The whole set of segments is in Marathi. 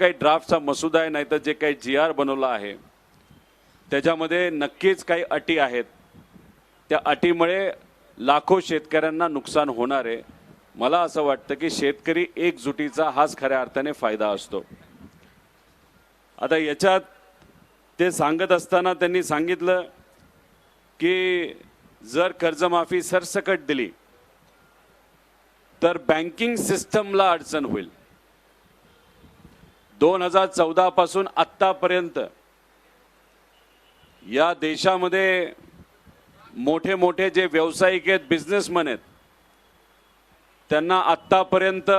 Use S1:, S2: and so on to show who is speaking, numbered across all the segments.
S1: काही ड्राफ्टचा मसुदा आहे नाही तर जे काही GR बनवला आहे त्याच्यामध्ये नक्कीच काही अटी आहेत। त्या अटीमुळे लाखो शेतकऱ्यांना नुकसान होणार आहे। मला असं वाटतं की शेतकरी एकजुटीचा हाच खऱ्या अर्थाने फायदा असतो। आता याच्यात ते सांगत असताना त्यांनी सांगितलं की जर कर्जमाफी सरसकट दिली तर बँकिंग सिस्टमला अडचण होईल। 2014 पासून आतापर्यंत या देशामध्ये मोठे मोठे जे व्यावसायिक आहेत, बिझनेसमॅन आहेत, त्यांना आतापर्यंत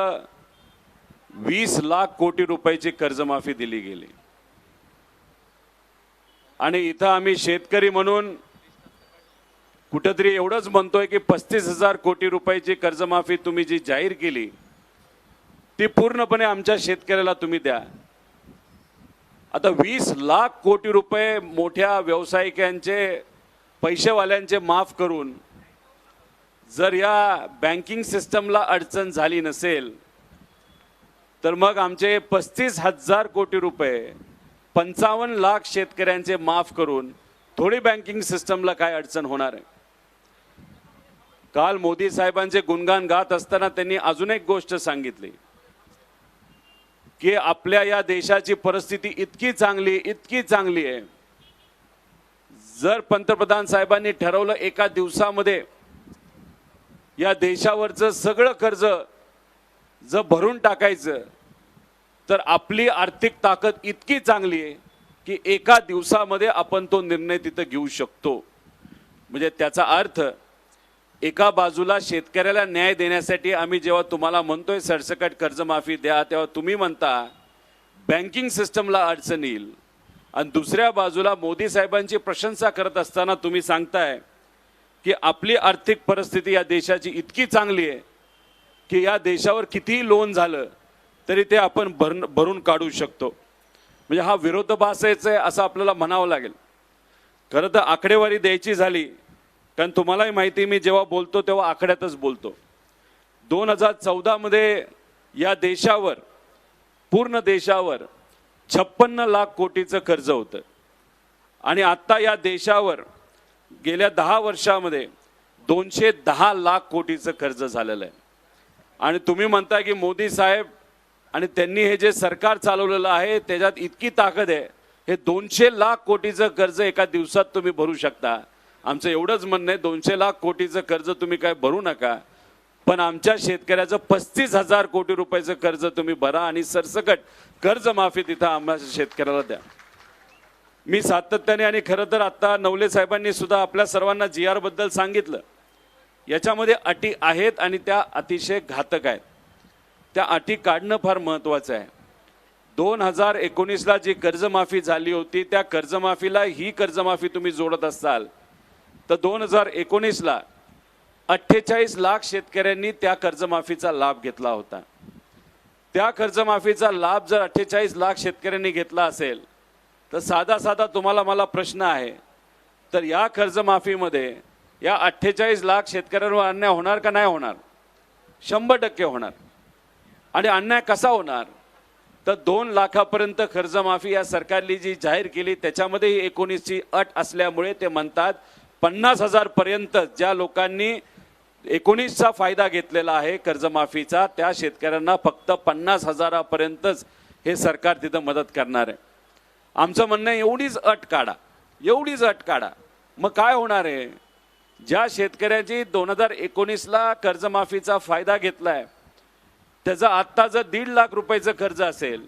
S1: 20 लाख कोटी रुपयाची कर्जमाफी दिली गेली। आणि इथं आम्ही शेतकरी म्हणून कुठेतरी एवढंच म्हणतोय की 35,000 कोटी रुपयाची कर्जमाफी तुम्ही जी जाहीर केली ती पूर्णपणे आमच्या शेतकऱ्याला तुम्ही द्या। आता 20 लाख कोटी रुपये मोठ्या व्यावसायिकांचे, पैसेवाल्यांचे माफ करून जर या बँकिंग सिस्टमला अडचण झाली नसेल तर मग आमचे 35,000 कोटी रुपये 55 लाख शेतकऱ्यांचे माफ करून थोडी बँकिंग सिस्टमला काय अडचण होणार आहे। काल मोदी साहेबांचे गुणगान गात असताना त्यांनी अजून एक गोष्ट सांगितली की आपल्या या देशाची परिस्थिती इतकी चांगली आहे, जर पंतप्रधान साहेबांनी ठरवलं एका दिवसामध्ये या देशावरचं सगळं कर्ज जर भरून टाकायचं तर आपली आर्थिक ताकद इतकी चांगली आहे की एका दिवसामध्ये आपण तो निर्णय तिथं घेऊ शकतो। म्हणजे त्याचा अर्थ एका बाजूला शेतकऱ्याला न्याय देण्यासाठी आम्ही जेव्हा तुम्हाला म्हणतोय सरसकट कर्जमाफी द्या तेव्हा तुम्ही म्हणता बँकिंग सिस्टमला अडचण येईल, आणि दुसऱ्या बाजूला मोदी साहेबांची प्रशंसा करत असताना तुम्ही सांगताय की आपली आर्थिक परिस्थिती या देशाची इतकी चांगली आहे की या देशावर कितीही लोन झालं तरी ते आपण भरून काढू शकतो। म्हणजे हा विरोधाभास आहे असं आपल्याला म्हणावं लागेल। खरं तर आकडेवारी द्यायची झाली, कारण तुम्हालाही माहिती मी जेव्हा बोलतो तेव्हा आकड्यातच बोलतो। 2014 मध्ये या देशावर, पूर्ण देशावर 56 लाख कोटीचं कर्ज होतं, आणि आता या देशावर गेल्या 10 वर्षामध्ये 210 लाख कोटीचं कर्ज झालेलं आहे। आणि तुम्ही म्हणता की मोदी साहेब आणि त्यांनी हे जे सरकार चालवलेलं आहे त्याच्यात इतकी ताकद आहे, हे 200 लाख कोटीचं कर्ज एका दिवसात तुम्ही भरू शकता। आमचं एवढंच म्हणणं आहे 200 लाख कोटीचं कर्ज तुम्ही काय भरू नका, पण आमच्या शेतकऱ्याचं 35,000 कोटी रुपयाचं कर्ज तुम्ही भरा आणि सरसकट कर्जमाफी तिथं आम्हाला शेतकऱ्याला द्या। मी सातत्याने, आणि खरं तर आता नवले साहेबांनी सुद्धा आपल्या सर्वांना GR बद्दल सांगितलं, याच्यामध्ये अटी आहेत आणि त्या अतिशय घातक आहेत। त्या अटी काढणं फार महत्त्वाचं आहे। 2019ला जी कर्जमाफी झाली होती त्या कर्जमाफीला ही कर्जमाफी तुम्ही जोडत असाल तर 2019ला 48 लाख शेतकऱ्यांनी त्या कर्जमाफीचा लाभ घेतला होता। त्या कर्जमाफीचा लाभ जर 48 लाख शेतकऱ्यांनी घेतला असेल तर साधा तुम्हाला मला प्रश्न आहे, तर या कर्जमाफीमध्ये या 48 लाख शेतकऱ्यांवर अन्याय होणार का नाही होणार? 100% होणार। आणि अन्याय कसा होणार? तर 2 लाखापर्यंत कर्जमाफी या सरकारने जी जाहीर केली त्याच्यामध्ये 19ची अट असल्यामुळे ते म्हणतात 50,000 पर्यंत ज्या लोकांनी 19चा फायदा घेतलेला आहे कर्जमाफीचा त्या शेतकऱ्यांना फक्त 50,000 पर्यंतच हे सरकार तिथं मदत करणार आहे। आमचं म्हणणं आहे एवढीच अट काढा। मग काय होणार आहे? ज्या शेतकऱ्याची 2019ला कर्जमाफीचा फायदा घेतलाय त्याचा आत्ता जर 1.5 लाख रुपयाचं कर्ज असेल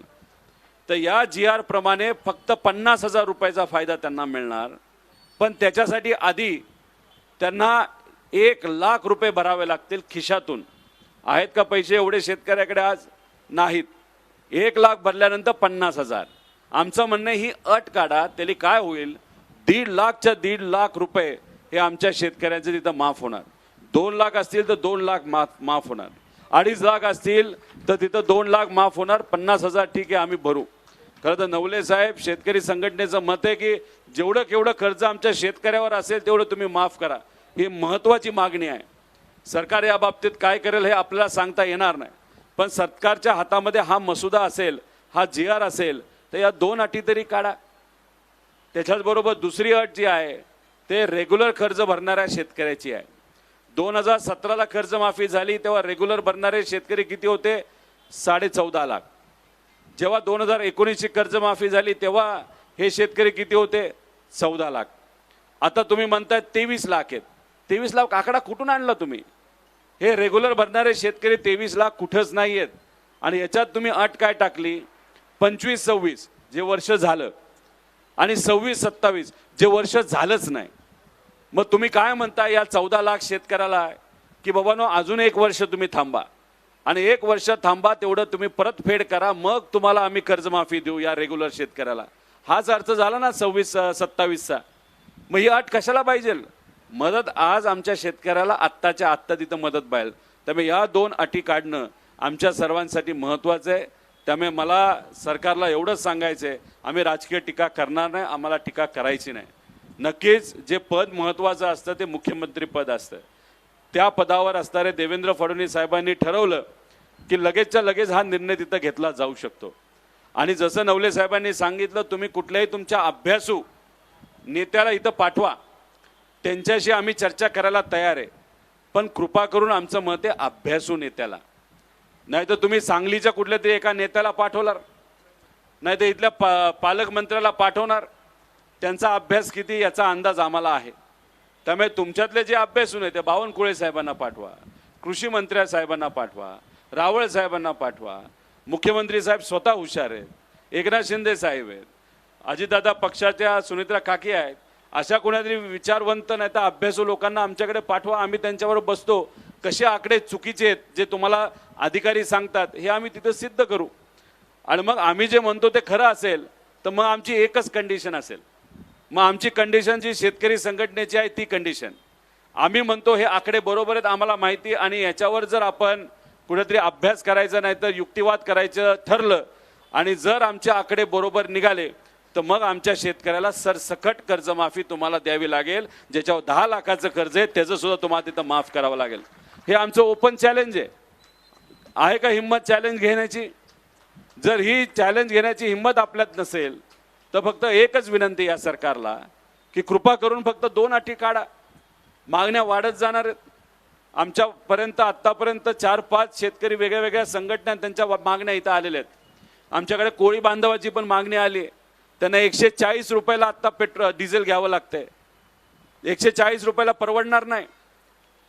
S1: तर या GR प्रमाणे फक्त 50,000 रुपयाचा फायदा त्यांना मिळणार, पण त्याच्यासाठी आधी त्यांना 1 लाख रुपये भरावे लागतील खिशातून। आहेत का पैसे एवढे शेतकऱ्याकडे? आज नाहीत। 1 लाख भरल्यानंतर 50,000। आमचं म्हणणं ही अट काढा, त्याला काय होईल 1.5 लाख रुपये हे आमच्या शेतकऱ्यांचे तिथं माफ होणार। 2 लाख असतील तर 2 लाख माफ होणार, 2.5 लाख असतील तर तिथं 2 लाख माफ होणार, 50,000 ठीक आहे आम्ही भरू। खरं तर नवले साहेब, शेतकरी संघटनेचं मत आहे की जेवढं कर्ज आमच्या शेतकऱ्यावर असेल तेवढं तुम्ही माफ करा, ही महत्त्वाची मागणी आहे। सरकार या बाबतीत काय करेल हे आपल्याला सांगता येणार नाही, पण सरकारच्या हातामध्ये हा मसुदा असेल, हा जी आर असेल तर या 2 अटी तरी काढा. त्याच्याचबरोबर दुसरी अट जी आहे ते रेग्युलर कर्ज भरणाऱ्या शेतकऱ्याची आहे. 2017ला कर्जमाफी झाली तेव्हा रेग्युलर भरणारे शेतकरी किती होते? 14.5 लाख. जेव्हा 2019ची कर्जमाफी झाली तेव्हा हे शेतकरी किती होते? 14 लाख. आता तुम्ही म्हणताय 23 लाख आहेत. 23 लाख आकडा कुठून आणला तुम्ही? हे रेग्युलर भरणारे शेतकरी 23 लाख कुठंच नाही आहेत. आणि याच्यात तुम्ही अट काय टाकली? 25-26 जे वर्ष झालं आणि 26-27 जे वर्ष झालंच नाही. मग तुम्ही काय म्हणता या 14 लाख शेतकऱ्याला की बाबांनो अजून 1 वर्ष तुम्ही थांबा आणि 1 वर्ष थांबा, तेवढं तुम्ही परतफेड करा, मग तुम्हाला आम्ही कर्जमाफी देऊ या रेग्युलर शेतकऱ्याला. हाच अर्थ झाला ना 26-27चा. मग ही अट कशाला पाहिजे? मदत आज आमच्या शेतकऱ्याला आत्ताच्या आत्ता तिथं मदत पाहिजे. त्यामुळे या 2 अटी काढणं आमच्या सर्वांसाठी महत्त्वाचं आहे. त्यामुळे मला सरकारला एवढंच सांगायचं आहे, आम्ही राजकीय टीका करणार नाही, आम्हाला टीका करायची नाही. नक्कीच जे पद महत्त्वाचं असतं ते मुख्यमंत्री पद असतं. त्या पदावर असणारे देवेंद्र फडणवीस साहेबांनी ठरवलं की लगेचच्या लगेच हा निर्णय तिथं घेतला जाऊ शकतो. आणि जसं नवले साहेबांनी सांगितलं, तुम्ही कुठल्याही तुमच्या अभ्यासू नेत्याला इथं पाठवा, त्यांच्याशी आम्ही चर्चा करायला तयार आहे. पण कृपा करून आमचं मत आहे अभ्यासू नेत्याला. नाही तर तुम्ही सांगलीच्या कुठल्या तरी एका नेत्याला पाठवणार, नाही तर इथल्या पालकमंत्र्याला पाठवणार. त्यांचा अभ्यास किती याचा अंदाज आम्हाला आहे. त्यामुळे तुमच्यातले जे अभ्यासू नाही ते बावनकुळे साहेबांना पाठवा, कृषी मंत्री साहेबांना पाठवा, रावळ साहेबांना पाठवा. मुख्यमंत्री साहेब स्वतः हुशार आहेत, एकनाथ शिंदे साहेब आहेत, अजितदादा पक्षाच्या सुनेत्रा काकी आहेत. अशा कोणातरी विचारवंत नाही तर अभ्यासू लोकांना आमच्याकडे पाठवा. आम्ही त्यांच्याबरोबर बसतो, कसे आकडे चुकीचे आहेत जे तुम्हाला अधिकारी सांगतात हे आम्ही तिथं सिद्ध करू. आणि मग आम्ही जे म्हणतो ते खरं असेल तर मग आमची एकच कंडिशन असेल. मग आमची कंडिशन जी शेतकरी संघटनेची आहे ती कंडिशन, आम्ही म्हणतो हे आकडे बरोबर आहेत, आम्हाला माहिती, आणि याच्यावर जर आपण कुठेतरी अभ्यास करायचा नाही तर युक्तिवाद करायचं ठरलं आणि जर आमचे आकडे बरोबर निघाले तर मग आमच्या शेतकऱ्याला सरसकट कर्जमाफी तुम्हाला द्यावी लागेल. ज्याच्यावर 10 लाखाचं कर्ज आहे त्याचं सुद्धा तुम्हाला तिथं माफ करावं लागेल. हे आमचं ओपन चॅलेंज आहे का हिम्मत चॅलेंज घेण्याची? जर ही चॅलेंज घेण्याची हिम्मत आपल्यात नसेल तर फक्त एकच विनंती या सरकारला की कृपा करून फक्त 2 अटी काढा. मागण्या वाढत जाणार आहेत. आमच्यापर्यंत आत्तापर्यंत 4-5 शेतकरी वेगळ्या वेगळ्या संघटना त्यांच्या मागण्या इथं आलेल्या आहेत. आमच्याकडे कोळी बांधवाची पण मागणी आली आहे. त्यांना 140 रुपयाला आत्ता डिझेल घ्यावं लागतंय. 140 रुपयाला परवडणार नाही.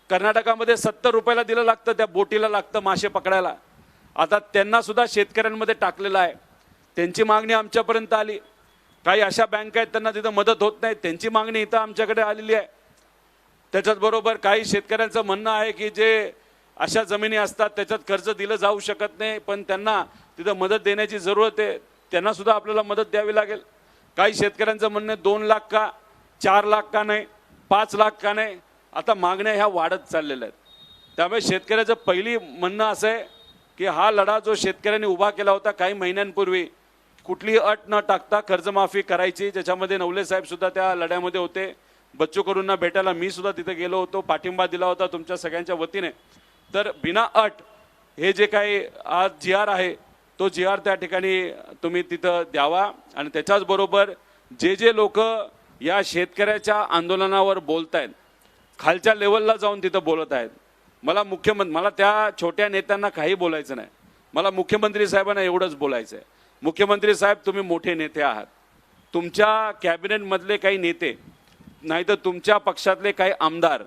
S1: कर्नाटकामध्ये 70 रुपयाला दिलं लागतं, त्या बोटीला लागतं मासे पकडायला. आता त्यांना सुद्धा शेतकऱ्यांमध्ये टाकलेलं आहे. त्यांची मागणी आमच्यापर्यंत आली. काही अशा बँका आहेत त्यांना तिथं मदत होत नाही, त्यांची मागणी इथं आमच्याकडे आलेली आहे. त्याच्याचबरोबर काही शेतकऱ्यांचं म्हणणं आहे की जे अशा जमिनी असतात त्याच्यात कर्ज दिलं जाऊ शकत नाही, पण त्यांना तिथं मदत देण्याची जरूरत आहे, त्यांना सुद्धा आपल्याला मदत द्यावी लागेल. काही शेतकऱ्यांचं म्हणणं आहे 2 लाख का, 4 लाख का नाही, 5 लाख का नाही. आता मागण्या ह्या वाढत चाललेल्या आहेत. त्यामुळे शेतकऱ्याचं पहिली म्हणणं असं आहे की हा लढा जो शेतकऱ्यांनी उभा केला होता काही महिन्यांपूर्वी, कुठलीही अट न टाकता कर्जमाफी करायची, ज्याच्यामध्ये नवले साहेब सुद्धा त्या लढ्यामध्ये होते. बच्चू कडूंना भेटायला मी सुद्धा तिथे गेलो होतो, पाठिंबा दिला होता तुमच्या सगळ्यांच्या वतीने. तर बिना अट हे जे काही आज जी आर आहे तो जी आर त्या ठिकाणी तुम्ही तिथं द्यावा. आणि त्याच्याचबरोबर जे लोक या शेतकऱ्याच्या आंदोलनावर बोलत आहेत, खालच्या लेवलला जाऊन तिथं बोलत आहेत, मला त्या छोट्या नेत्यांना काही बोलायचं नाही. मला मुख्यमंत्री साहेबांना एवढंच बोलायचं आहे. मुख्यमंत्री साहेब, तुम्ही मोठे नेते आहात. तुमच्या कॅबिनेटमधले काही नेते नाही तर तुमच्या पक्षातले काही आमदार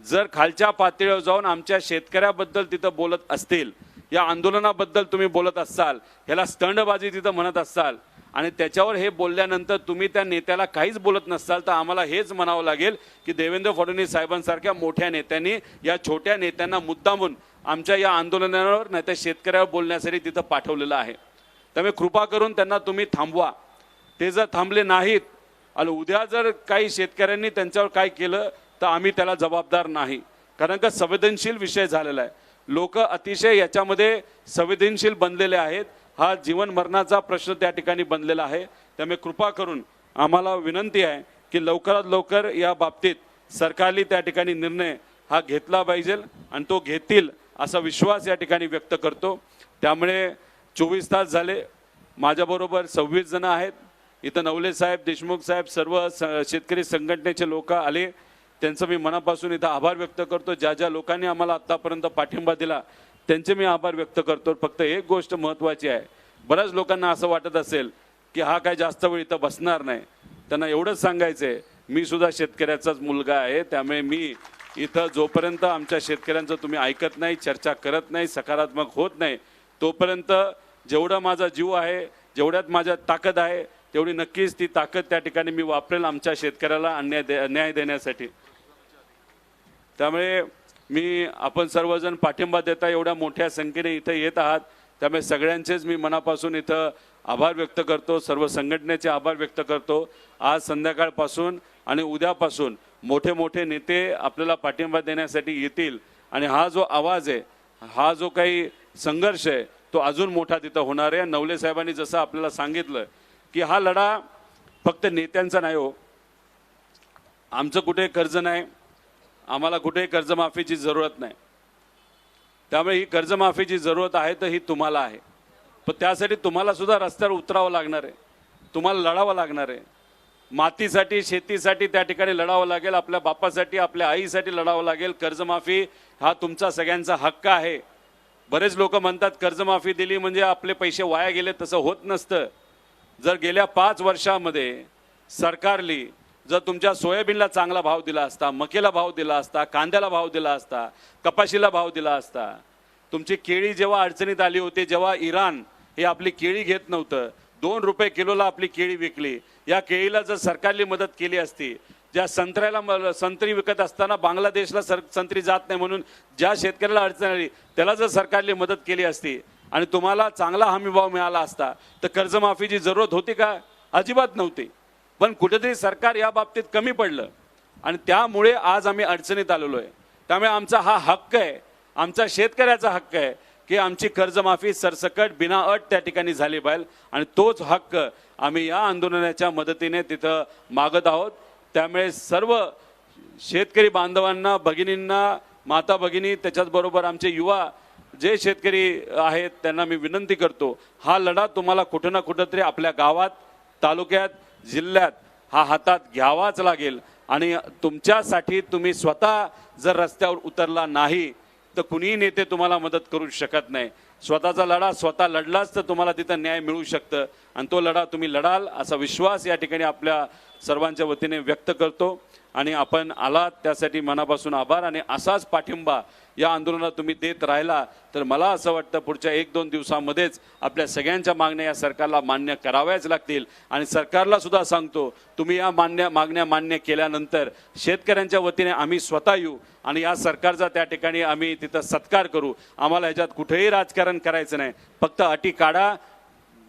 S1: जर खालच्या पातळीवर जाऊन आमच्या शेतकऱ्याबद्दल तिथं बोलत असतील, या आंदोलनाबद्दल तुम्ही बोलत असाल, ह्याला स्टंडबाजी तिथं म्हणत असाल आणि त्याच्यावर हे बोलल्यानंतर तुम्ही त्या नेत्याला काहीच बोलत नसाल, तर आम्हाला हेच म्हणावं लागेल की देवेंद्र फडणवीस साहेबांसारख्या मोठ्या नेत्यांनी या छोट्या नेत्यांना मुद्दामून आमच्या या आंदोलनावर नाही तर शेतकऱ्यावर बोलण्यासाठी तिथं पाठवलेलं आहे. त्यामुळे कृपा करून त्यांना तुम्ही थांबवा. ते जर थांबले नाहीत आणि उद्या जर काही शेतकऱ्यांनी त्यांच्यावर काय केलं तर आम्ही त्याला जबाबदार नाही. कारण का संवेदनशील विषय झालेला आहे. लोक अतिशय याच्यामध्ये संवेदनशील बनलेले आहेत. हा जीवन मरणाचा प्रश्न त्या ठिकाणी बनलेला आहे. त्यामुळे कृपा करून आम्हाला विनंती आहे की लवकरात लवकर या बाबतीत सरकारने त्या ठिकाणी निर्णय हा घेतला पाहिजे आणि तो घेतील असा विश्वास या ठिकाणी व्यक्त करतो. त्यामुळे 24 तास झाले, माझ्याबरोबर 26 जण आहेत. इथं नवले साहेब, देशमुख साहेब, सर्व शेतकरी संघटनेचे लोक आले. त्यांचं मी मनापासून इथं आभार व्यक्त करतो. ज्या ज्या लोकांनी आम्हाला आत्तापर्यंत पाठिंबा दिला त्यांचे मी आभार व्यक्त करतो. फक्त एक गोष्ट महत्त्वाची आहे, बऱ्याच लोकांना असं वाटत असेल की हा काय जास्त वेळ इथं बसणार नाही. त्यांना एवढंच सांगायचं आहे, मी सुद्धा शेतकऱ्याचाच मुलगा आहे. त्यामुळे मी इथं जोपर्यंत आमच्या शेतकऱ्यांचं तुम्ही ऐकत नाही, चर्चा करत नाही, सकारात्मक होत नाही, तोपर्यंत जेवढा माझा जीव आहे, जेवढ्यात माझ्या ताकद आहे, तेवढी नक्कीच ती ताकद त्या ठिकाणी मी वापरेल आमच्या शेतकऱ्याला न्याय देण्यासाठी. त्यामुळे आपण सर्वजण पाठिंबा देता एवढ्या मोठ्या संख्येने इथं येत आहात, त्यामुळे सगळ्यांचेच मी मनापासून इथं आभार व्यक्त करतो. सर्व संघटनेचे आभार व्यक्त करतो. आज संध्याकाळपासून आणि उद्यापासून मोठे मोठे नेते आपल्याला पाठिंबा देण्यासाठी येतील आणि हा जो आवाज आहे, हा जो काही संघर्ष आहे, तो अजून मोठा तिथं होणार आहे. नवले साहेबांनी जसं आपल्याला सांगितलं की हा लढा फक्त नेत्यांचा नाही हो. आमचं कुठे कर्ज नाही, आम्हाला कुठे कर्जमाफीची जरूरत नाही. त्यामुळे ही कर्जमाफीची जरूरत आहे तर ही तुम्हाला आहे, पण त्यासाठी तुम्हाला सुद्धा रस्त्यावर उतरावं लागणार आहे, तुम्हाला लढावं लागणार आहे. मातीसाठी, शेतीसाठी त्या ठिकाणी लढावं लागेल, आपल्या बापासाठी, आपल्या आईसाठी लढावं लागेल. कर्जमाफी हा तुमचा सगळ्यांचा हक्क आहे. बरेच लोक म्हणतात कर्जमाफी दिली म्हणजे आपले पैसे वाया गेले. तसं होत नसतं. जर गेल्या 5 वर्षामध्ये सरकारली जर तुमच्या सोयाबीनला चांगला भाव दिला असता, मकेला भाव दिला असता, कांद्याला भाव दिला असता, कपाशीला भाव दिला असता, तुमची केळी जेव्हा अडचणीत आली होती, जेव्हा इराण हे आपली केळी घेत नव्हतं, 2 रुपये किलोला आपली केळी विकली, या केळीला जर सरकारने मदत केली असती, ज्या संत्र्याला संत्री विकत असताना बांगलादेशला संत्री जात नाही म्हणून ज्या शेतकऱ्याला अडचण आली त्याला जर सरकारने मदत केली असती आणि तुम्हाला चांगला हमीभाव मिळाला असता तर कर्जमाफीची जरूरत होती का? अजिबात नव्हती. पण कुठेतरी सरकार या बाबतीत कमी पडलं आणि त्यामुळे आज आम्ही अडचणीत आलेलो आहे. त्यामुळे आमचा हा हक्क आहे, आमचा शेतकऱ्याचा हक्क आहे की आमची कर्जमाफी सरसकट बिना अट त्या ठिकाणी झाली पाहिजे आणि तोच हक्क आम्ही या आंदोलनाच्या मदतीने तिथं मागत आहोत. त्यामुळे सर्व शेतकरी बांधवांना, भगिनींना, माता भगिनी, त्याच्याचबरोबर आमचे युवा जे शेतकरी आहेत त्यांना मी विनंती करतो, हा लढा तुम्हाला कुठं ना कुठंतरी आपल्या गावात, तालुक्यात, जिल्ह्यात हा हातात घ्यावाच लागेल. आणि तुमच्यासाठी तुम्ही स्वतः जर रस्त्यावर उतरला नाही तर कुणीही नेते तुम्हाला मदत करू शकत नाही. स्वतःचा लढा स्वतः लढलाच तर तुम्हाला तिथं न्याय मिळू शकतं आणि तो लढा तुम्ही लढाल असा विश्वास या ठिकाणी आपल्या सर्वांच्या वतीने व्यक्त करतो. आणि आपण आलात त्यासाठी मनापासून आभार. आणि असाच पाठिंबा या आंदोलनात तुम्ही देत राहिला तर मला असं वाटतं पुढच्या 1-2 दिवसांमध्येच आपल्या सगळ्यांच्या मागण्या या सरकारला मान्य कराव्याच लागतील. आणि सरकारला सुद्धा सांगतो, तुम्ही या मागण्या मान्य केल्यानंतर शेतकऱ्यांच्या वतीने आम्ही स्वतः येऊ आणि या सरकारचा त्या ठिकाणी आम्ही तिथं सत्कार करू. आम्हाला ह्याच्यात कुठेही राजकारण करायचं नाही, फक्त अटी काढा,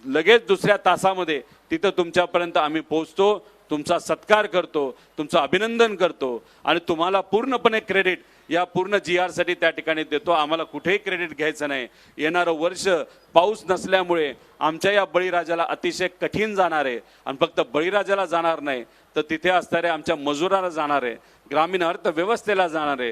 S1: लगेच दुसऱ्या तासामध्ये तिथं तुमच्यापर्यंत आम्ही पोहोचतो, तुमचा सत्कार करतो, तुमचं अभिनंदन करतो आणि तुम्हाला पूर्णपणे क्रेडिट या पूर्ण GR साठी त्या ठिकाणी देतो. आम्हाला कुठेही क्रेडिट घ्यायचं नाही. येणारं वर्ष पाऊस नसल्यामुळे आमच्या या बळीराजाला अतिशय कठीण जाणार आहे आणि फक्त बळीराजाला जाणार नाही तर तिथे असणाऱ्या आमच्या मजुराला जाणार आहे, ग्रामीण अर्थव्यवस्थेला जाणार आहे.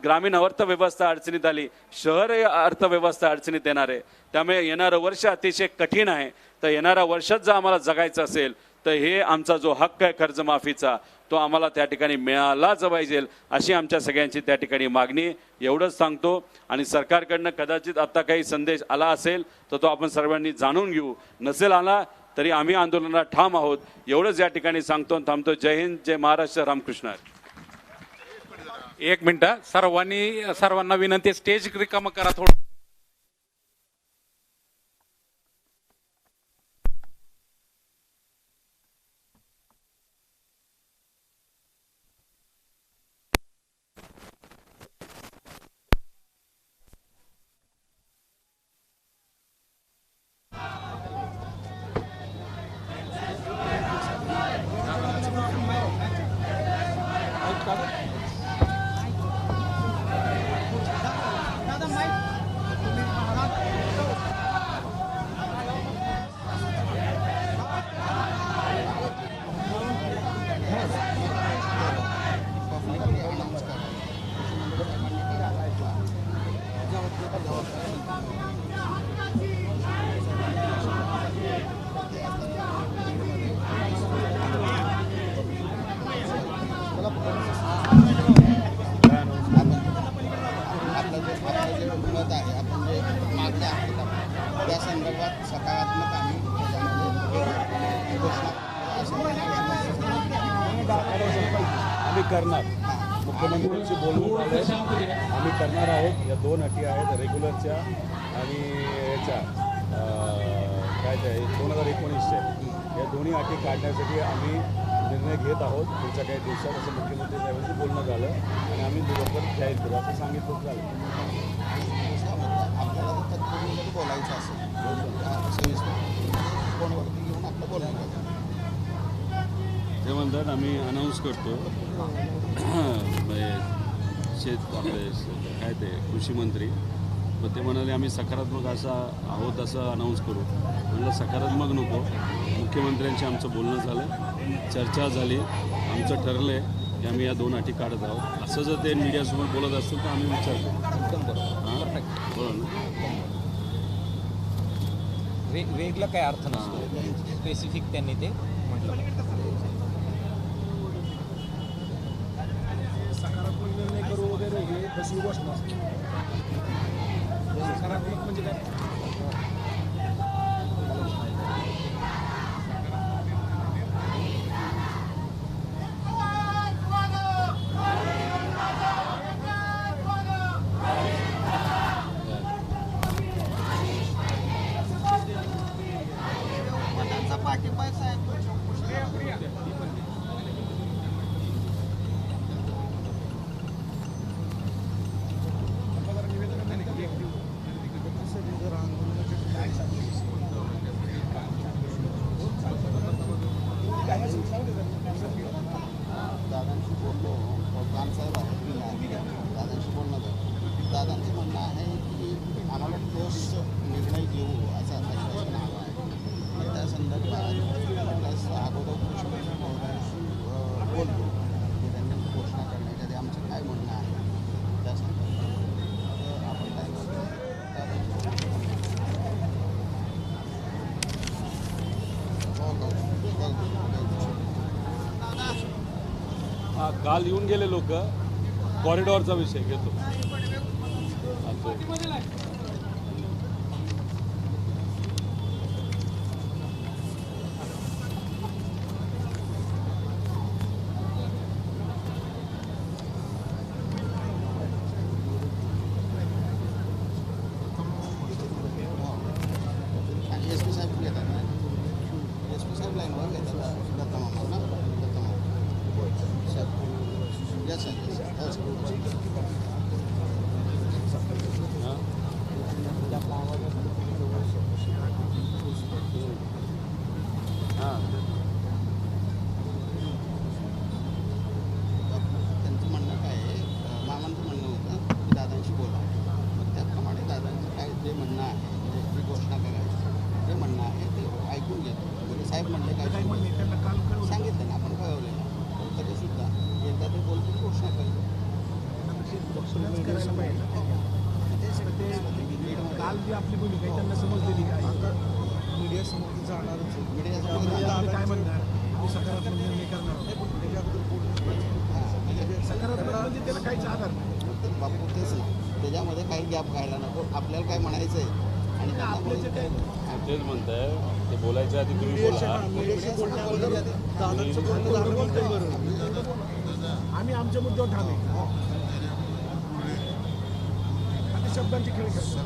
S1: ग्रामीण अर्थव्यवस्था अडचणीत आली, शहर अर्थव्यवस्था अडचणीत येणार आहे. त्यामुळे येणारं वर्ष अतिशय कठीण आहे. तर येणाऱ्या वर्षात जर आम्हाला जगायचं असेल तर हे आमचा जो हक्क आहे कर्जमाफीचा तो आम्हाला त्या ठिकाणी मिळालाच पाहिजे अशी आमच्या सगळ्यांची त्या ठिकाणी मागणी. एवढंच सांगतो. आणि सरकारकडनं कदाचित आता काही संदेश आला असेल तर तो आपण सर्वांनी जाणून घेऊ, नसेल आला तरी आम्ही आंदोलनात ठाम आहोत. एवढंच या ठिकाणी सांगतो आणि थांबतो. जय हिंद, जय महाराष्ट्र, रामकृष्ण.
S2: 1 मिनिट, सर्वांना विनंती, स्टेज रिकामं करा थोडं.
S3: आम्ही करणार. मुख्यमंत्र्यांशी बोलून झालं आम्ही करणार आहोत. या 2 अटी आहेत रेग्युलरच्या आणि याच्या काय ते 2019च्या. या दोन्ही अटी काढण्यासाठी आम्ही निर्णय घेत आहोत पुढच्या काही दिवसात, असं मुख्यमंत्री साहेबांशी बोलणं झालं आणि आम्ही लवकर जाहीर करू असं सांगितलं झालं.
S4: आपल्याला जर तत्पूर्वी जरी बोलायचं असेल सविस्तर फोनवरती घेऊन आपलं बोलायचं
S3: ते म्हणतात आम्ही अनाऊन्स करतो आपले काय ते कृषी मंत्री, मग ते म्हणाले आम्ही सकारात्मक आहोत असं अनाऊन्स करू. म्हणलं सकारात्मक नको, मुख्यमंत्र्यांशी आमचं बोलणं झालं, चर्चा झाली, आमचं ठरलं आहे की आम्ही या 2 अटी काढत आहोत. असं जर ते मीडियासमोर बोलत असतील तर आम्ही विचार करू. हां बोला ना.
S5: वेगळा काय अर्थ नसतो, स्पेसिफिक त्यांनी ते म्हटलं.
S6: सकारात्मक निर्णय करू वगैरे हे तशी गोष्ट नसते. सकारात्मक म्हणजे काय?
S4: त्यांचा पाठिंबा आहे. दादांशी बोललो, रामसाहेब दादांशी बोलणं झालं. दादांचं म्हणणं आहे की आम्हाला ठोस निर्णय घेऊ असं आश्वासन हवं आहे. त्या संदर्भात अगोदर कृषी महोदयांशी बोलतो की त्यांनी घोषणा करण्याच्या आधी आमचं काय म्हणणं आहे त्या संदर्भात आपण काय
S3: काल येऊन गेले लोक, कॉरिडॉरचा विषय घेतो.
S4: आणि SP साहेब घेतात ना, SP साहेब लाईनवर घेतात. दत्ता मामा ना, दत्ता मामा साहेब. यस त्यांचं म्हणणं काय आहे, मामांचं म्हणणं होतं की दादांशी बोला. मग त्याप्रमाणे दादांचं काय जे म्हणणं आहे, म्हणजे जी घोषणा करायची जे म्हणणं आहे ते ऐकून घेतो. म्हणजे साहेब म्हणले काय सांगितलं ना, आपण कळवलेलं तरी सुद्धा एकदा ते बोलतील घोषणा करतो.
S6: करायला पाहिजे. काल जी आपली भूमिका आहे त्यांना समजलेली काय मीडिया समोर जाणारच.
S4: मीडियासमोर
S6: काय म्हणणार आम्ही सकारात्मक निर्णय करणार. सकारात्मक म्हणजे त्याला काहीच आधार नाही.
S4: बापू तेच त्याच्यामध्ये काही गॅप घ्यायला नको. आपल्याला काय म्हणायचं आहे आणि
S6: आपल्याचे काय
S3: तेच म्हणताय ते बोलायच्या आधी तुम्ही बोला.
S6: आम्ही आमच्या मुद्द्यावर ठाम आहे. आता शब्दांची खेळ खेळतो.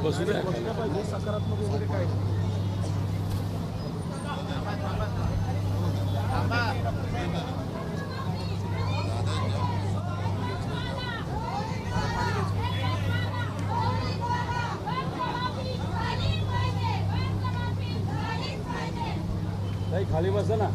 S3: बसू द्या.
S6: बसल्या पाहिजे सकारात्मक वगैरे काय नाही.
S3: ताई खाली बसा ना.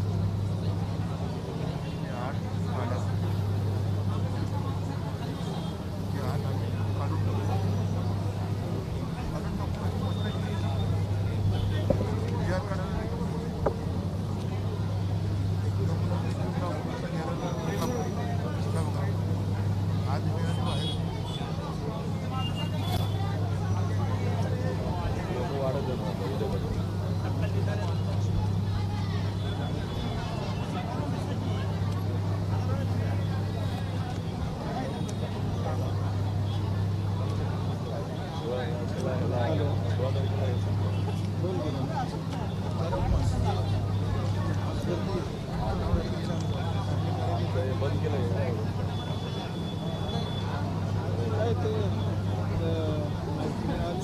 S6: काय ते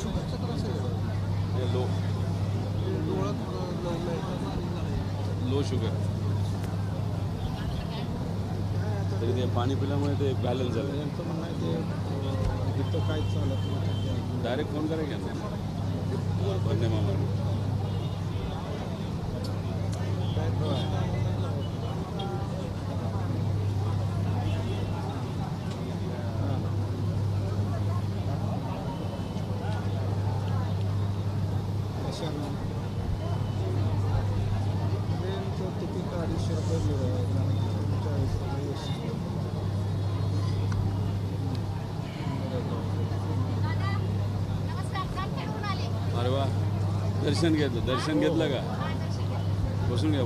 S6: शुगरचा त्रास आहे डोळा
S3: लो शुगर तरी ते पाणी पिल्यामुळे ते बॅलन्स झालं.
S6: यांचं म्हणणं आहे ते इथं काय चालत नाही.
S3: डायरेक्ट फोन करा घ्या बंदे मामा.
S6: ट्रेनचं तिकीट 250 रुपये आहे. 40 रुपये एसी.
S3: अरे वा दर्शन घेतलं का? बसून घ्या.